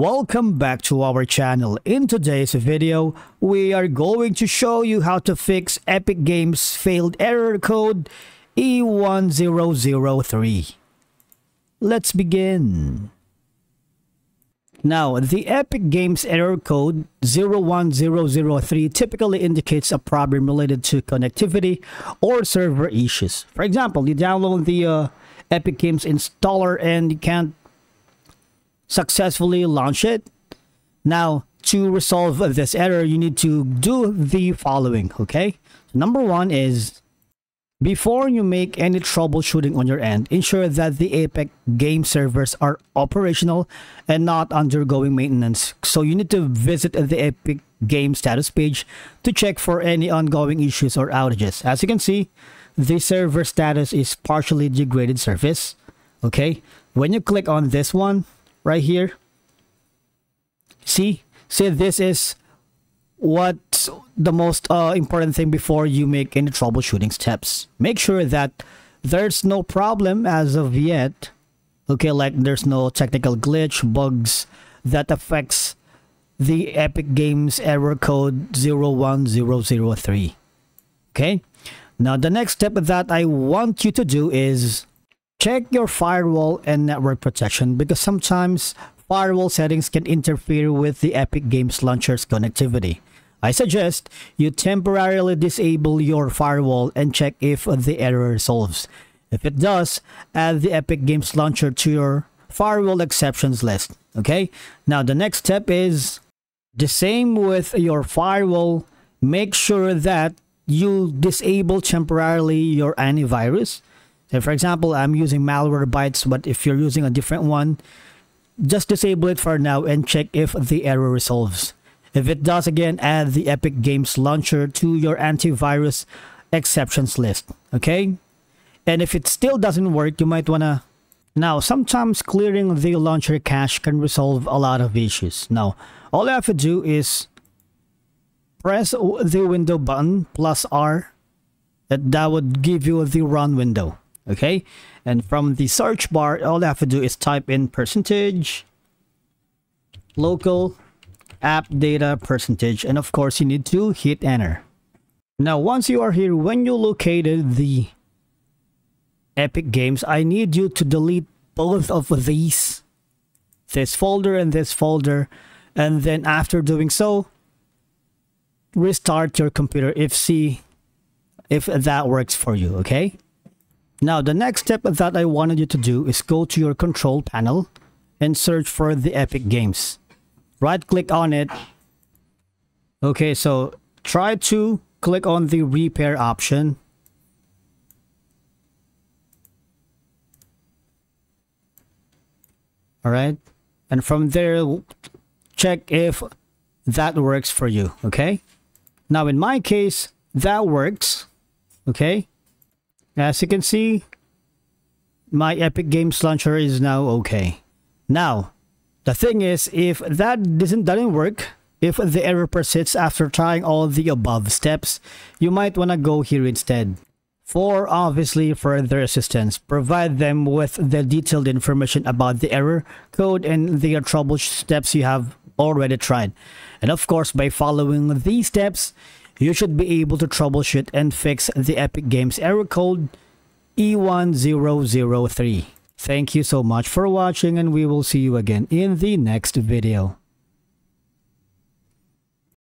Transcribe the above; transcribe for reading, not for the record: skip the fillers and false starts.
Welcome back to our channel. In today's video, we are going to show you how to fix Epic Games failed error code II-E1003. Let's begin. Now, the Epic Games error code 01003 typically indicates a problem related to connectivity or server issues. For example, you download the Epic Games installer and you can't successfully launch it. Now, to resolve this error, you need to do the following, okay? Number one is, before you make any troubleshooting on your end, ensure that the Epic Game servers are operational and not undergoing maintenance. So you need to visit the Epic Game status page to check for any ongoing issues or outages. As you can see, the server status is partially degraded service, okay? When you click on this one, right here, see this is what's the most important thing before you make any troubleshooting steps. Make sure that there's no problem as of yet, okay, like there's no technical glitch, bugs that affects the Epic Games error code 01003. Okay, now the next step that I want you to do is check your firewall and network protection, because sometimes firewall settings can interfere with the Epic Games launcher's connectivity. I suggest you temporarily disable your firewall and check if the error resolves. If it does, add the Epic Games launcher to your firewall exceptions list. Okay? Now the next step is the same with your firewall. Make sure that you disable temporarily your antivirus. So for example, I'm using Malwarebytes, but if you're using a different one, just disable it for now and check if the error resolves. If it does, again, add the Epic Games launcher to your antivirus exceptions list, okay? And if it still doesn't work, you might wanna... Now, sometimes clearing the launcher cache can resolve a lot of issues. Now, all you have to do is press the window button plus R. That would give you the run window. Okay, and from the search bar, all you have to do is type in % local app data %, and of course you need to hit enter. Now once you are here, when you located the Epic Games, I need you to delete both of these, this folder and this folder, and then after doing so, restart your computer see if that works for you. Okay, now the next step that I wanted you to do is go to your control panel and search for the Epic Games. Right click on it. Okay, so try to click on the repair option. Alright, and from there check if that works for you. Okay, now in my case that works. Okay, as you can see, my Epic Games launcher is now okay. Now, the thing is, if that doesn't work, if the error persists after trying all the above steps, you might want to go here instead. For obviously further assistance, provide them with the detailed information about the error code and the trouble steps you have already tried. And of course, by following these steps, you should be able to troubleshoot and fix the Epic Games error code E1003. Thank you so much for watching, and we will see you again in the next video.